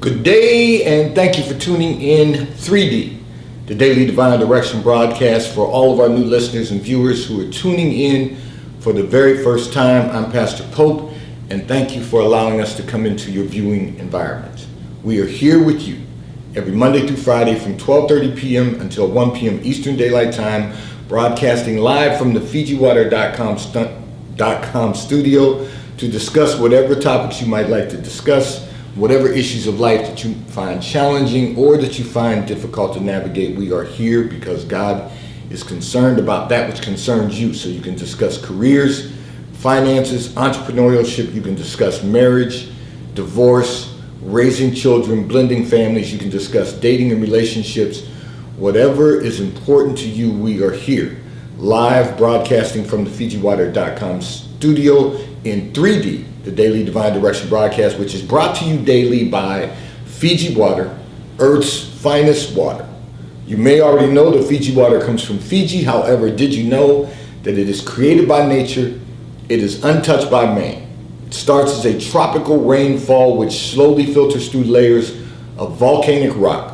Good day, and thank you for tuning in 3D, the Daily Divine Direction broadcast for all of our new listeners and viewers who are tuning in for the very first time. I'm Pastor Pope, and thank you for allowing us to come into your viewing environment. We are here with you every Monday through Friday from 12:30 p.m. until 1 p.m. Eastern Daylight Time, broadcasting live from the FijiWater.com studio to discuss whatever topics you might like to discuss, whatever issues of life that you find challenging or that you find difficult to navigate. We are here because God is concerned about that which concerns you. So you can discuss careers, finances, entrepreneurship. You can discuss marriage, divorce, raising children, blending families. You can discuss dating and relationships. Whatever is important to you, we are here, live broadcasting from the FijiWater.com studio in 3D, the Daily Divine Direction broadcast, which is brought to you daily by Fiji Water, Earth's finest water. You may already know that Fiji water comes from Fiji. However, did you know that it is created by nature? It is untouched by man. It starts as a tropical rainfall which slowly filters through layers of volcanic rock,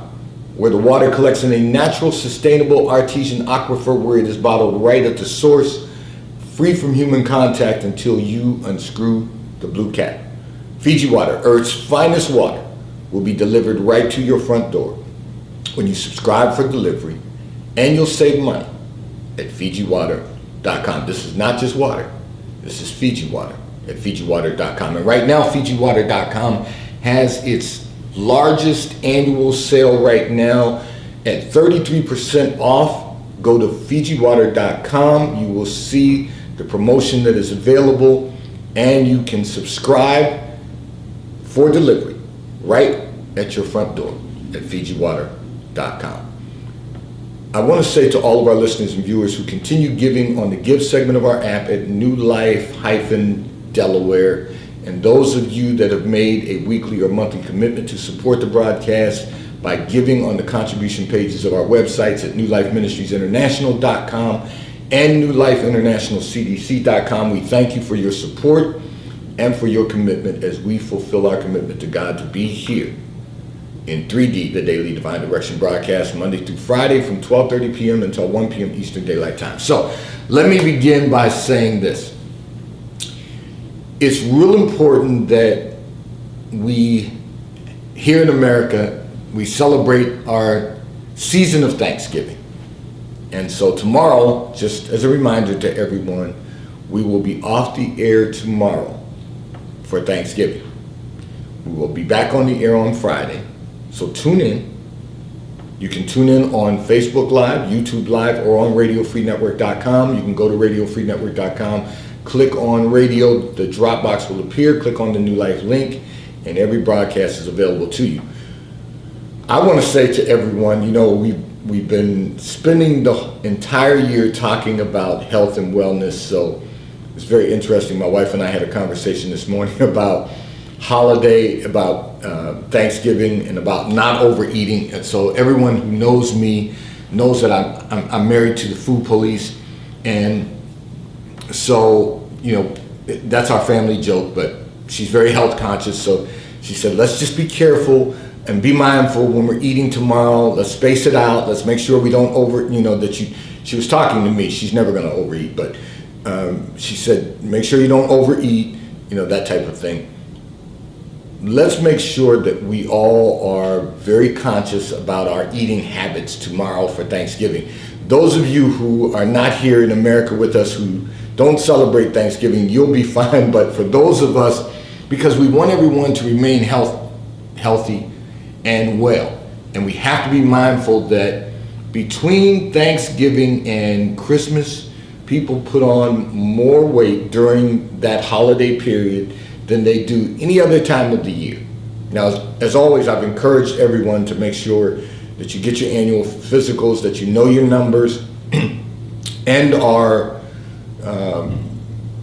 where the water collects in a natural, sustainable, artesian aquifer where it is bottled right at the source, free from human contact until you unscrew the blue cap. Fiji Water, Earth's finest water, will be delivered right to your front door when you subscribe for delivery, and you'll save money at FijiWater.com. This is not just water. This is Fiji Water at FijiWater.com. And right now, FijiWater.com has its largest annual sale right now at 33% off. Go to FijiWater.com. You will see the promotion that is available, and you can subscribe for delivery right at your front door at FijiWater.com. I want to say to all of our listeners and viewers who continue giving on the Give segment of our app at New Life-Delaware, and those of you that have made a weekly or monthly commitment to support the broadcast by giving on the contribution pages of our websites at NewLifeMinistriesInternational.com and NewLifeInternationalCDC.com. We thank you for your support and for your commitment as we fulfill our commitment to God to be here in 3D, the Daily Divine Direction broadcast, Monday through Friday from 12:30 p.m. until 1 p.m. Eastern Daylight Time. So let me begin by saying this. It's real important that we, here in America, we celebrate our season of Thanksgiving. And so tomorrow, just as a reminder to everyone, we will be off the air tomorrow for Thanksgiving. We will be back on the air on Friday. So tune in. You can tune in on Facebook Live, YouTube Live, or on RadioFreeNetwork.com. You can go to RadioFreeNetwork.com, click on radio, the drop box will appear, click on the New Life link, and every broadcast is available to you. I want to say to everyone, you know, we've been spending the entire year talking about health and wellness, so it's very interesting. My wife and I had a conversation this morning about holiday, about Thanksgiving, and about not overeating. And so everyone who knows me knows that I'm married to the food police, and so, you know, that's our family joke, but she's very health conscious, so she said, let's just be careful and be mindful when we're eating tomorrow. Let's space it out. Let's make sure we don't she was talking to me. She's never going to overeat, but she said, make sure you don't overeat, that type of thing. Let's make sure that we all are very conscious about our eating habits tomorrow for Thanksgiving. Those of you who are not here in America with us, who don't celebrate Thanksgiving, you'll be fine. But for those of us, because we want everyone to remain healthy and well, and we have to be mindful that between Thanksgiving and Christmas, people put on more weight during that holiday period than they do any other time of the year. Now, as always, I've encouraged everyone to make sure that you get your annual physicals, that you know your numbers, and our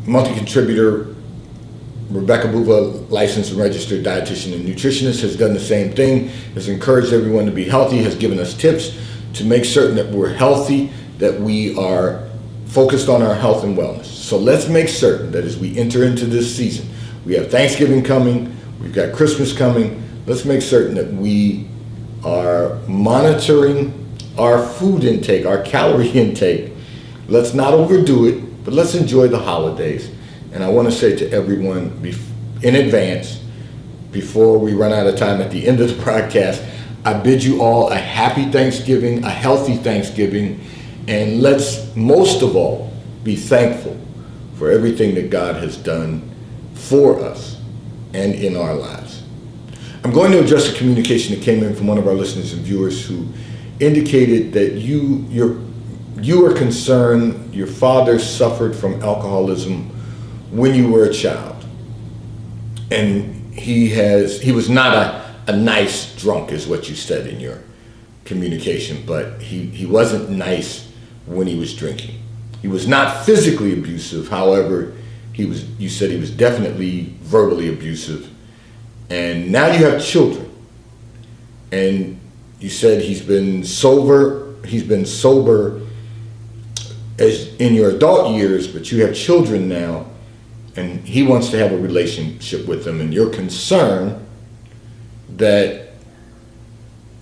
monthly contributor, Rebecca Buva, licensed and registered dietitian and nutritionist, has done the same thing, has encouraged everyone to be healthy, has given us tips to make certain that we're healthy, that we are focused on our health and wellness. So let's make certain that as we enter into this season, we have Thanksgiving coming, we've got Christmas coming, let's make certain that we are monitoring our food intake, our calorie intake. Let's not overdo it, but let's enjoy the holidays. And I want to say to everyone in advance, before we run out of time at the end of the broadcast, I bid you all a happy Thanksgiving, a healthy Thanksgiving, and let's most of all be thankful for everything that God has done for us and in our lives. I'm going to address a communication that came in from one of our listeners and viewers who indicated that you are concerned your father suffered from alcoholism when you were a child. And he was not a nice drunk, is what you said in your communication, but he wasn't nice when he was drinking. He was not physically abusive, however, you said he was definitely verbally abusive. And now you have children. And you said he's been sober as in your adult years, but you have children now, and he wants to have a relationship with them, and you're concerned that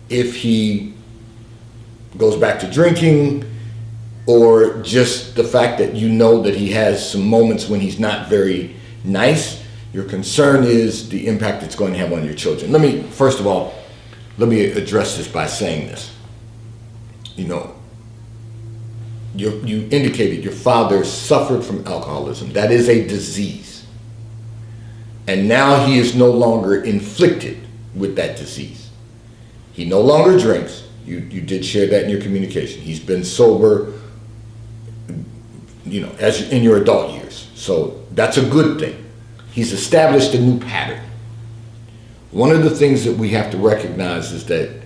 if he goes back to drinking, or just the fact that you know that he has some moments when he's not very nice, your concern is the impact it's going to have on your children. First of all, let me address this by saying this. You indicated your father suffered from alcoholism. That is a disease. And now he is no longer inflicted with that disease. He no longer drinks. You did share that in your communication. He's been sober, as in your adult years. So that's a good thing. He's established a new pattern. One of the things that we have to recognize is that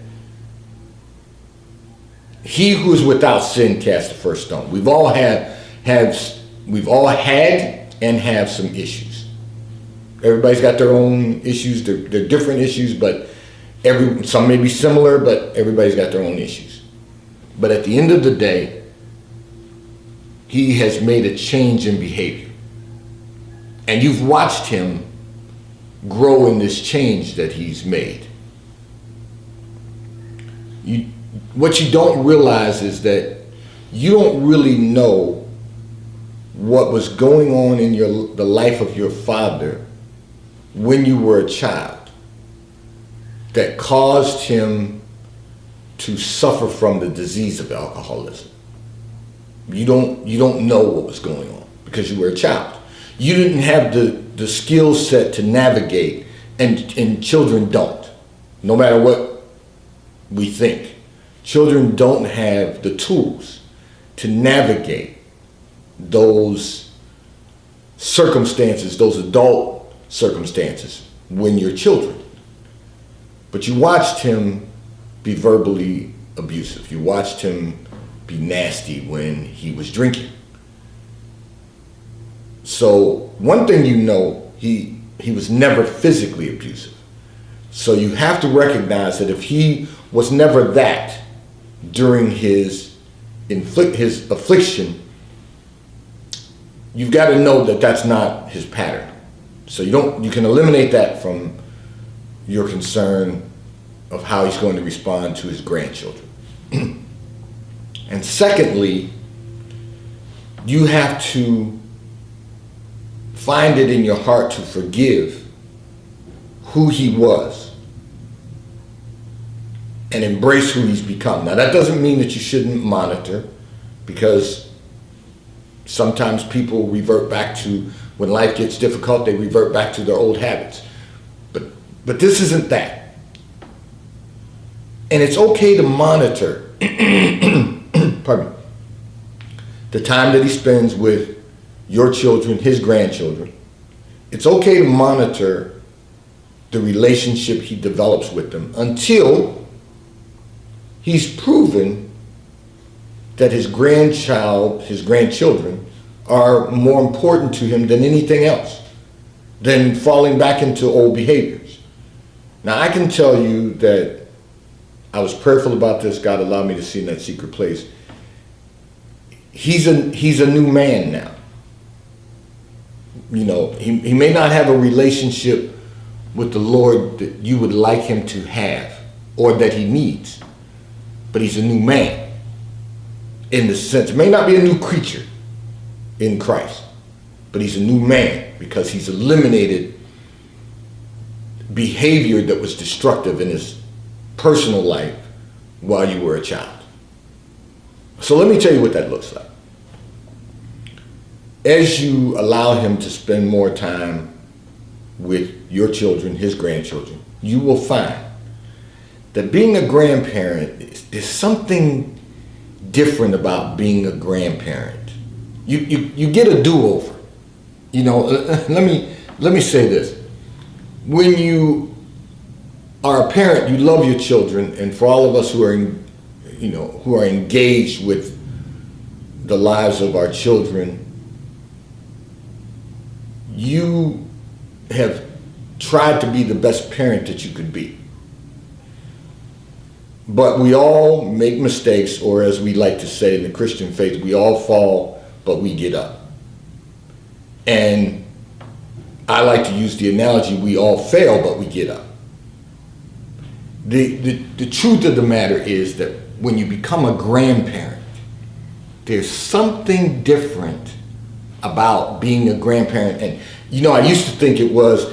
he who is without sin cast the first stone. We've all had and have some issues. Everybody's got their own issues. They're different issues, but some may be similar, but everybody's got their own issues. But at the end of the day, he has made a change in behavior. And you've watched him grow in this change that he's made. What you don't realize is that you don't really know what was going on in the life of your father when you were a child that caused him to suffer from the disease of alcoholism. You don't know what was going on because you were a child. You didn't have the skill set to navigate, and children don't. No matter what we think, children don't have the tools to navigate those circumstances, those adult circumstances when you're children. But you watched him be verbally abusive. You watched him be nasty when he was drinking. So one thing he was never physically abusive. So you have to recognize that if he was never that during his affliction, you've got to know that that's not his pattern. So you can eliminate that from your concern of how he's going to respond to his grandchildren. And secondly, you have to find it in your heart to forgive who he was and embrace who he's become. Now, that doesn't mean that you shouldn't monitor, because sometimes people revert back to, when life gets difficult, they revert back to their old habits. But this isn't that. And it's okay to monitor pardon me, the time that he spends with your children, his grandchildren. It's okay to monitor the relationship he develops with them until he's proven that his grandchildren are more important to him than anything else, than falling back into old behaviors. Now, I can tell you that I was prayerful about this. God allowed me to see in that secret place. He's a new man now. He may not have a relationship with the Lord that you would like him to have or that he needs. But he's a new man in the sense, may not be a new creature in Christ, but he's a new man because he's eliminated behavior that was destructive in his personal life while you were a child. So let me tell you what that looks like. As you allow him to spend more time with your children, his grandchildren, you will find that being a grandparent, there's something different about being a grandparent. You get a do-over. You know, let me say this. When you are a parent, you love your children, and for all of us who are engaged with the lives of our children, you have tried to be the best parent that you could be. But we all make mistakes, or as we like to say in the Christian faith, we all fall, but we get up. And I like to use the analogy, we all fail, but we get up. The truth of the matter is that when you become a grandparent, there's something different about being a grandparent. And you know, I used to think it was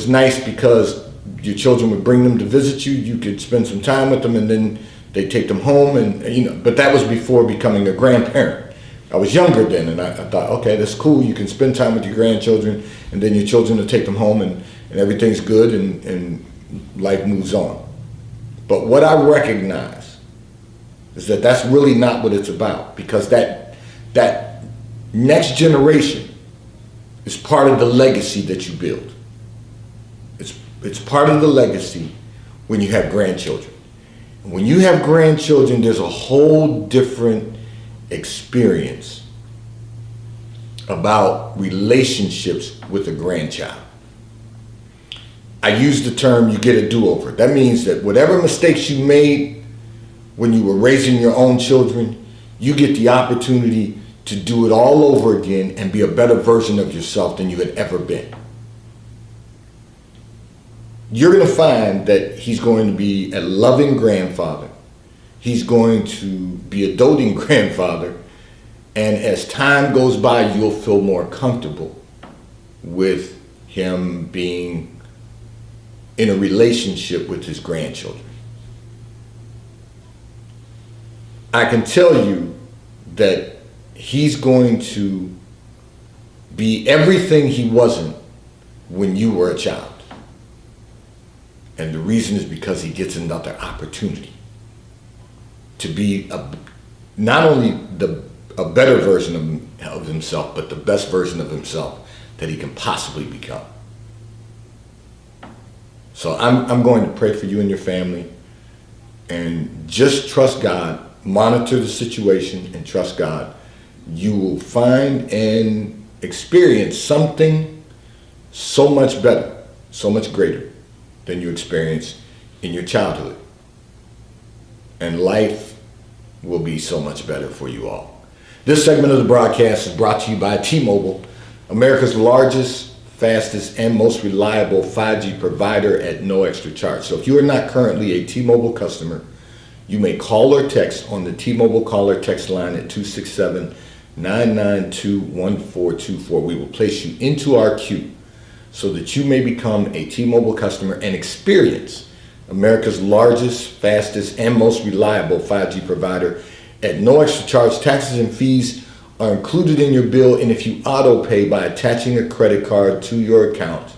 nice because your children would bring them to visit you, you could spend some time with them, and then they take them home, and but that was before becoming a grandparent. I was younger then, and I thought, okay, that's cool, you can spend time with your grandchildren, and then your children will take them home, and everything's good, and life moves on. But what I recognize is that that's really not what it's about, because that next generation is part of the legacy that you build. It's part of the legacy when you have grandchildren. And when you have grandchildren, there's a whole different experience about relationships with a grandchild. I use the term, you get a do-over. That means that whatever mistakes you made when you were raising your own children, you get the opportunity to do it all over again and be a better version of yourself than you had ever been. You're going to find that he's going to be a loving grandfather. He's going to be a doting grandfather. And as time goes by, you'll feel more comfortable with him being in a relationship with his grandchildren. I can tell you that he's going to be everything he wasn't when you were a child. And the reason is because he gets another opportunity to be not only a better version of himself, but the best version of himself that he can possibly become. So I'm going to pray for you and your family, and just trust God, monitor the situation and trust God. You will find and experience something so much better, so much greater than you experienced in your childhood. And life will be so much better for you all. This segment of the broadcast is brought to you by T-Mobile, America's largest, fastest, and most reliable 5G provider at no extra charge. So if you are not currently a T-Mobile customer, you may call or text on the T-Mobile caller text line at 267-992-1424. We will place you into our queue so that you may become a T-Mobile customer and experience America's largest, fastest, and most reliable 5G provider at no extra charge. Taxes and fees are included in your bill, and if you auto pay by attaching a credit card to your account,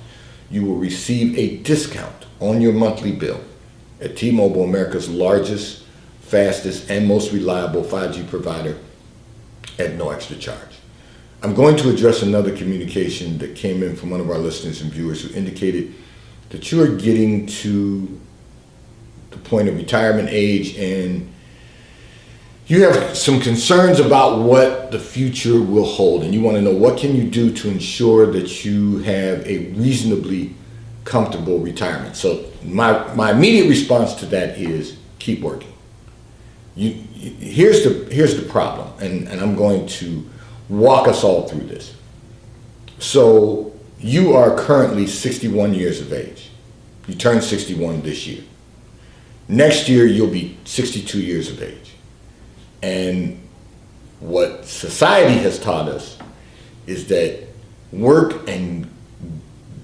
you will receive a discount on your monthly bill at T-Mobile, America's largest, fastest, and most reliable 5G provider at no extra charge. I'm going to address another communication that came in from one of our listeners and viewers who indicated that you are getting to the point of retirement age and you have some concerns about what the future will hold, and you want to know what can you do to ensure that you have a reasonably comfortable retirement. So my immediate response to that is keep working. Here's the problem, and I'm going to walk us all through this. So you are currently 61 years of age. You turn 61 this year. Next year, you'll be 62 years of age. And what society has taught us is that work and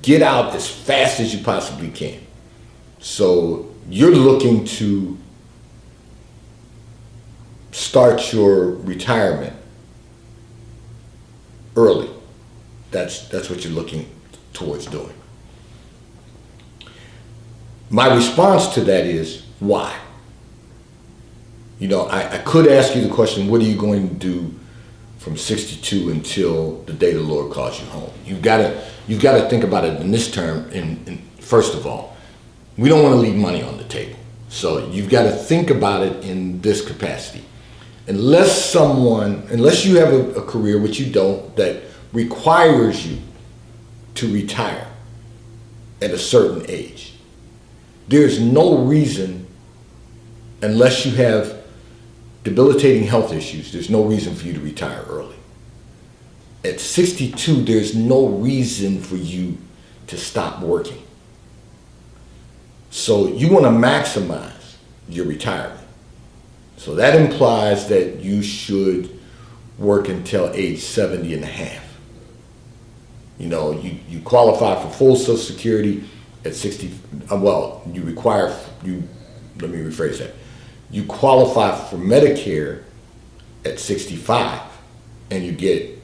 get out as fast as you possibly can. So you're looking to start your retirement early. That's what you're looking towards doing. My response to that is, why? You know, I could ask you the question, what are you going to do from 62 until the day the Lord calls you home? You've got to think about it in this term. And first of all, we don't want to leave money on the table. So you've got to think about it in this capacity. Unless you have a career, which you don't, that requires you to retire at a certain age, there's no reason, unless you have debilitating health issues, there's no reason for you to retire early. At 62, there's no reason for you to stop working. So you want to maximize your retirement. So that implies that you should work until age 70 and a half. You know, you qualify for full Social Security at 60, let me rephrase that. You qualify for Medicare at 65, and you get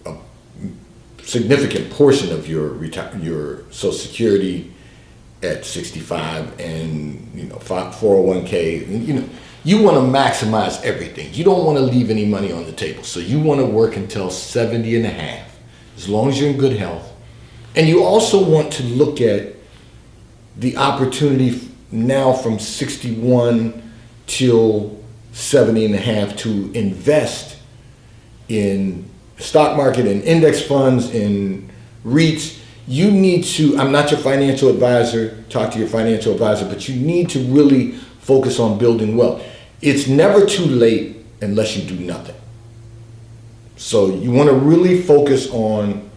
a significant portion of your Social Security at 65, and 401k. You want to maximize everything. You don't want to leave any money on the table. So you want to work until 70 and a half, as long as you're in good health. And you also want to look at the opportunity now from 61 till 70 and a half to invest in stock market and index funds, in REITs. You need to, I'm not your financial advisor, talk to your financial advisor, but you need to really focus on building wealth. It's never too late unless you do nothing. So you want to really focus on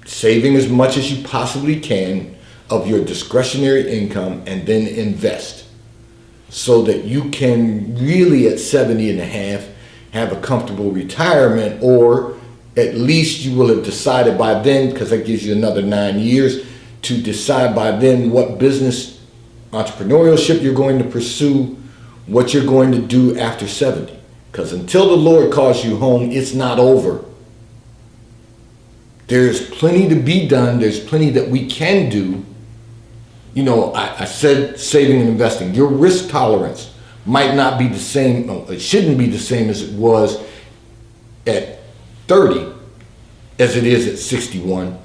saving as much as you possibly can of your discretionary income, and then invest so that you can really at 70 and a half have a comfortable retirement, or at least you will have decided by then, because that gives you another 9 years to decide by then what business entrepreneurship you're going to pursue, what you're going to do after 70. Because until the Lord calls you home, it's not over. There's plenty to be done. There's plenty that we can do. You know, I said saving and investing. Your risk tolerance might not be the same, it shouldn't be the same as it was at 30 as it is at 61.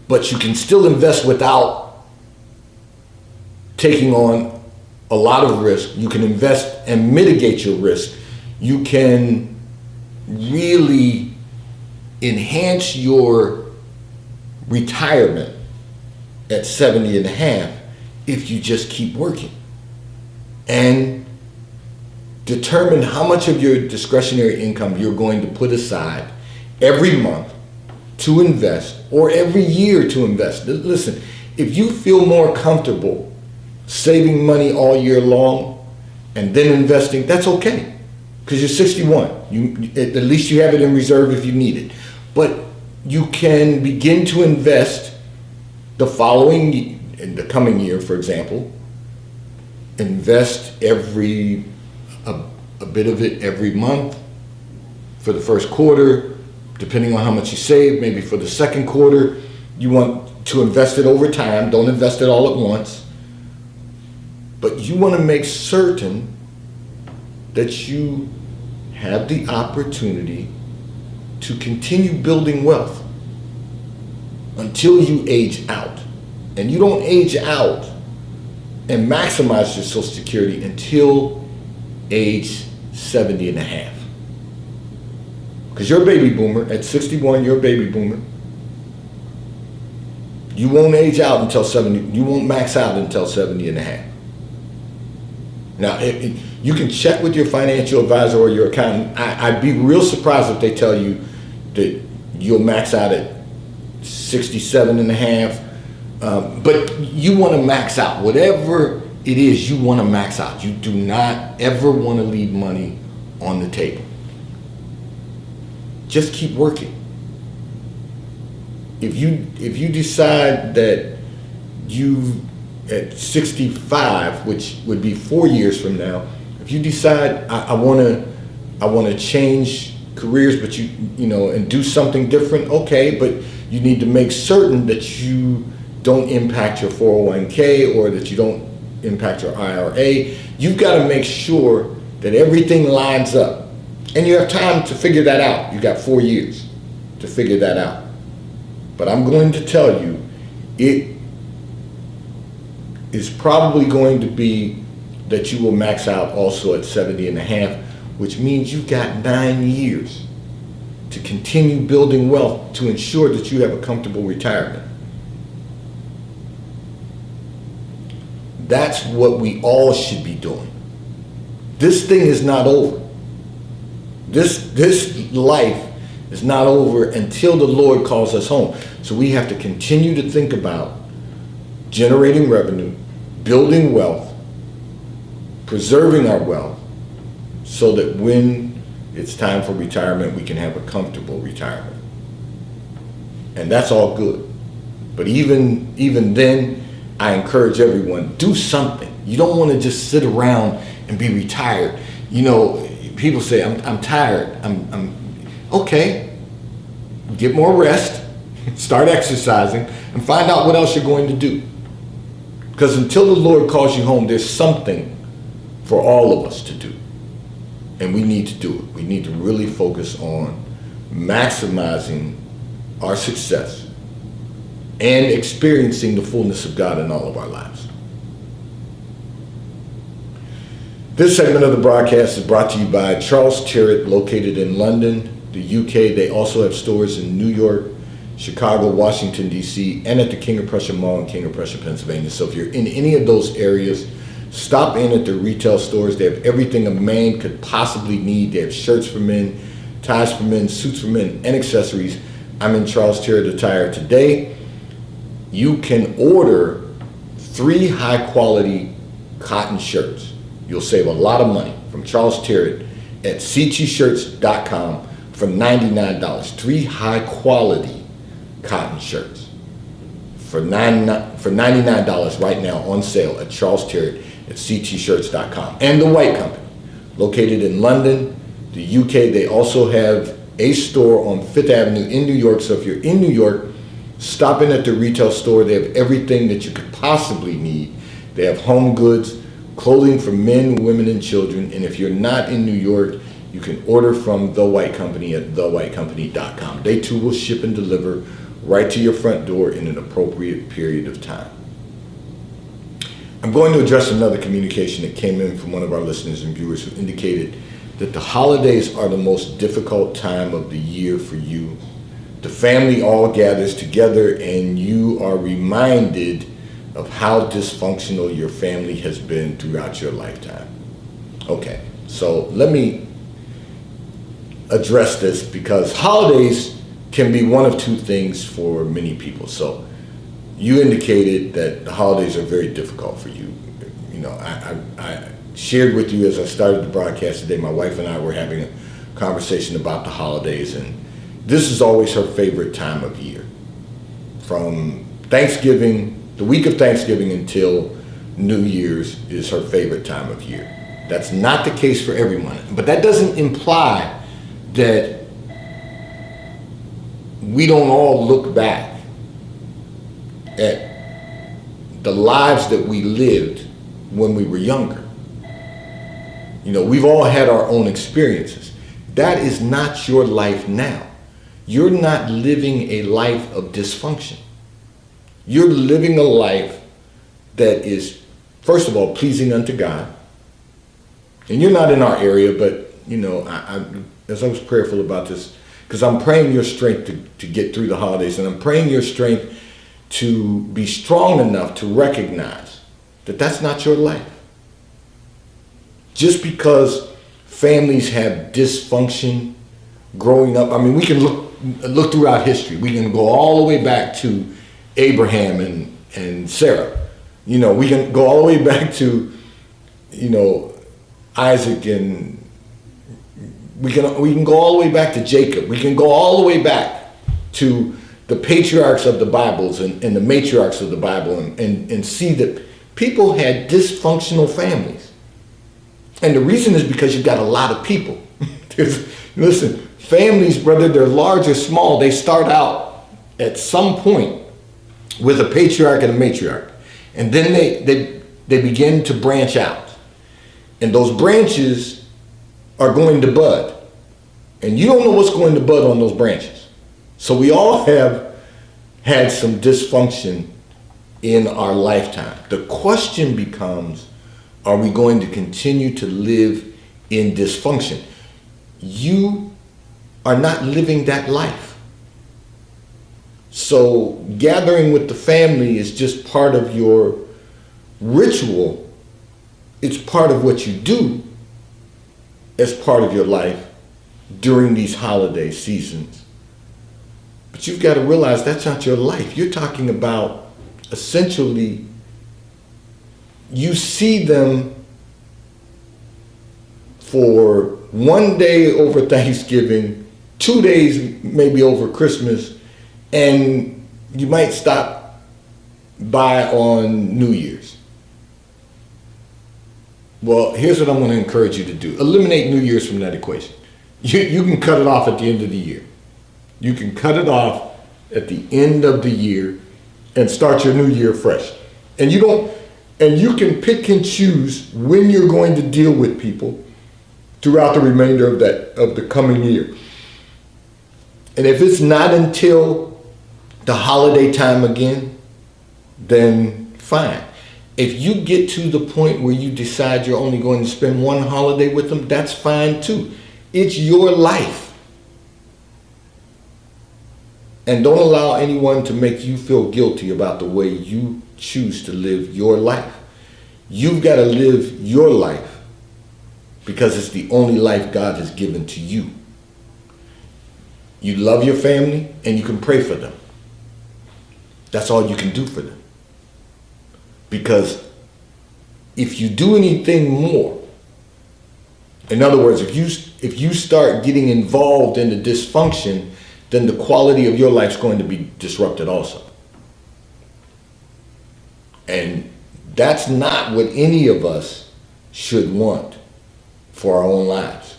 But you can still invest without taking on a lot of risk. You can invest and mitigate your risk. You can really enhance your retirement at 70 and a half if you just keep working and determine how much of your discretionary income you're going to put aside every month to invest, or every year to invest. Listen, if you feel more comfortable saving money all year long and then investing, that's okay, because you're 61. At least you have it in reserve if you need it. But you can begin to invest in the coming year, for example. Invest a bit of it every month for the first quarter, depending on how much you save. Maybe for the second quarter, you want to invest it over time. Don't invest it all at once. But you want to make certain that you have the opportunity to continue building wealth until you age out. And you don't age out and maximize your Social Security until age 70 and a half. Because you're a baby boomer. At 61, you're a baby boomer. You won't age out until 70. You won't max out until 70 and a half. Now, you can check with your financial advisor or your accountant. I'd be real surprised if they tell you that you'll max out at 67 and a half. But you want to max out. Whatever it is, you want to max out. You do not ever want to leave money on the table. Just keep working. If you decide that you at 65, which would be 4 years from now, if you decide I want to change careers, but you know, and do something different, okay, but you need to make certain that you don't impact your 401k or that you don't impact your IRA. You've got to make sure that everything lines up. And you have time to figure that out. You got 4 years to figure that out. But I'm going to tell you, it is probably going to be that you will max out also at 70 and a half, which means you've got 9 years to continue building wealth to ensure that you have a comfortable retirement. That's what we all should be doing. This thing is not over. This life is not over until the Lord calls us home. So we have to continue to think about generating revenue, building wealth, preserving our wealth, so that when it's time for retirement, we can have a comfortable retirement. And that's all good. But even then, I encourage everyone, do something. You don't want to just sit around and be retired. You know, people say, I'm tired. I'm okay. Get more rest, start exercising, and find out what else you're going to do. Because until the Lord calls you home, there's something for all of us to do. And we need to do it. We need to really focus on maximizing our success and experiencing the fullness of God in all of our lives. This segment of the broadcast is brought to you by Charles Tyrwhitt, located in London, the UK. They also have stores in New York, Chicago, Washington, D.C., and at the King of Prussia Mall in King of Prussia, Pennsylvania. So if you're in any of those areas, stop in at the retail stores. They have everything a man could possibly need. They have shirts for men, ties for men, suits for men, and accessories. I'm in Charles Tyrwhitt Attire today. You can order 3 high-quality cotton shirts. You'll save a lot of money from Charles Tyrwhitt at ctshirts.com for $99. 3 high-quality cotton shirts for $99 right now on sale at Charles Tyrwhitt at ctshirts.com. And The White Company, located in London, the UK. They also have a store on 5th Avenue in New York. So if you're in New York, stop in at the retail store. They have everything that you could possibly need. They have home goods, clothing for men, women, and children. And if you're not in New York, you can order from The White Company at thewhitecompany.com. They too will ship and deliver right to your front door in an appropriate period of time. I'm going to address another communication that came in from one of our listeners and viewers who indicated that the holidays are the most difficult time of the year for you. The family all gathers together and you are reminded of how dysfunctional your family has been throughout your lifetime. Okay, so let me address this, because holidays can be one of two things for many people. So you indicated that the holidays are very difficult for you. You know, I shared with you as I started the broadcast today, my wife and I were having a conversation about the holidays, and this is always her favorite time of year. From Thanksgiving, the week of Thanksgiving until New Year's is her favorite time of year. That's not the case for everyone, but that doesn't imply that we don't all look back at the lives that we lived when we were younger. You know, we've all had our own experiences. That is not your life now. You're not living a life of dysfunction. You're living a life that is, first of all, pleasing unto God. And you're not in our area, but, you know, as I was prayerful about this, because I'm praying your strength to get through the holidays, and I'm praying your strength to be strong enough to recognize that that's not your life. Just because families have dysfunction growing up, I mean, we can look look throughout history. We can go all the way back to Abraham and Sarah. You know, we can go all the way back to, you know, Isaac, and we can go all the way back to Jacob. We can go all the way back to the patriarchs of the Bibles and the matriarchs of the Bible and see that people had dysfunctional families. And the reason is because you've got a lot of people. Listen, families, whether they're large or small, they start out at some point with a patriarch and a matriarch. And then they begin to branch out. And those branches are going to bud. And you don't know what's going to bud on those branches. So we all have had some dysfunction in our lifetime. The question becomes, are we going to continue to live in dysfunction? You are not living that life. So gathering with the family is just part of your ritual. It's part of what you do as part of your life during these holiday seasons. But you've got to realize that's not your life. You're talking about essentially, you see them for one day over Thanksgiving, 2 days maybe over Christmas, and you might stop by on New Year's. Well, here's what I'm going to encourage you to do. Eliminate New Year's from that equation. You can cut it off at the end of the year. You can cut it off at the end of the year and start your new year fresh. And you can pick and choose when you're going to deal with people throughout the remainder of the coming year. And if it's not until the holiday time again, then fine. If you get to the point where you decide you're only going to spend one holiday with them, that's fine too. It's your life. And don't allow anyone to make you feel guilty about the way you choose to live your life. You've got to live your life because it's the only life God has given to you. You love your family and you can pray for them. That's all you can do for them. Because if you do anything more, in other words, if you start getting involved in the dysfunction, then the quality of your life is going to be disrupted also. And that's not what any of us should want for our own lives.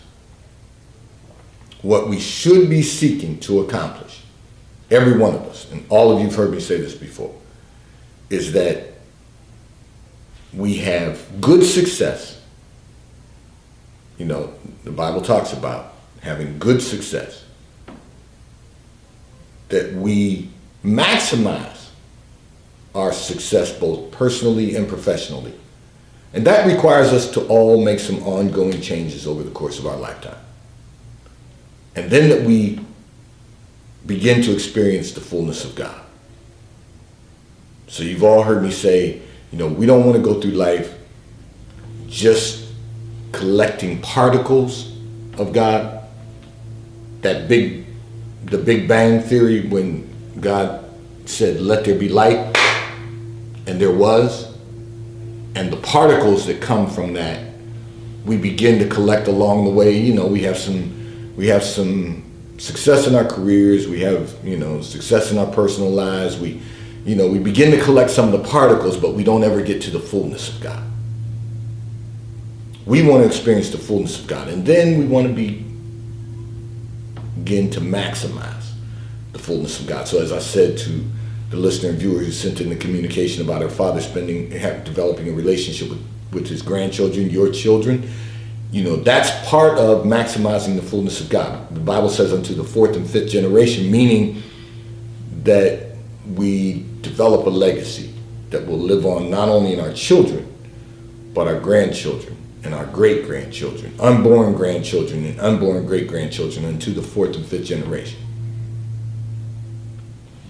What we should be seeking to accomplish, every one of us, and all of you have heard me say this before, is that we have good success. You know, the Bible talks about having good success. That we maximize our success both personally and professionally. And that requires us to all make some ongoing changes over the course of our lifetime. And then that we begin to experience the fullness of God. So you've all heard me say, you know, we don't want to go through life just collecting particles of God. The Big Bang Theory, when God said, let there be light, and there was. And the particles that come from that, we begin to collect along the way. You know, we have some success in our careers. We have, you know, success in our personal lives. We begin to collect some of the particles, but we don't ever get to the fullness of God. We want to experience the fullness of God. And then we want to begin to maximize the fullness of God. So as I said to the listener and viewer who sent in the communication about her father developing a relationship with his grandchildren, your children, you know, that's part of maximizing the fullness of God. The Bible says unto the fourth and fifth generation, meaning that we develop a legacy that will live on not only in our children, but our grandchildren and our great-grandchildren, unborn grandchildren and unborn great-grandchildren unto the fourth and fifth generation.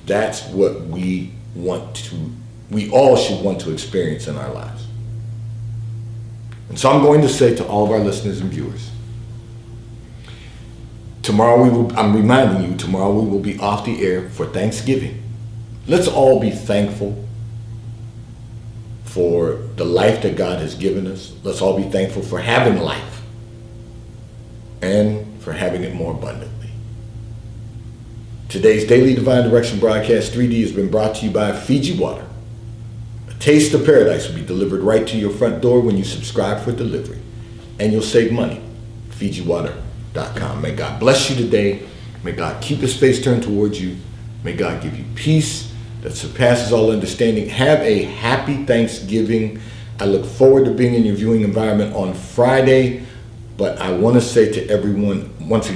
That's what we all should want to experience in our lives. And so I'm going to say to all of our listeners and viewers, I'm reminding you, tomorrow we will be off the air for Thanksgiving. Let's all be thankful for the life that God has given us. Let's all be thankful for having life and for having it more abundantly. Today's Daily Divine Direction broadcast 3D has been brought to you by Fiji Water. A taste of paradise will be delivered right to your front door when you subscribe for delivery. And you'll save money. FijiWater.com. May God bless you today. May God keep his face turned towards you. May God give you peace that surpasses all understanding. Have a happy Thanksgiving. I look forward to being in your viewing environment on Friday. But I want to say to everyone, once again,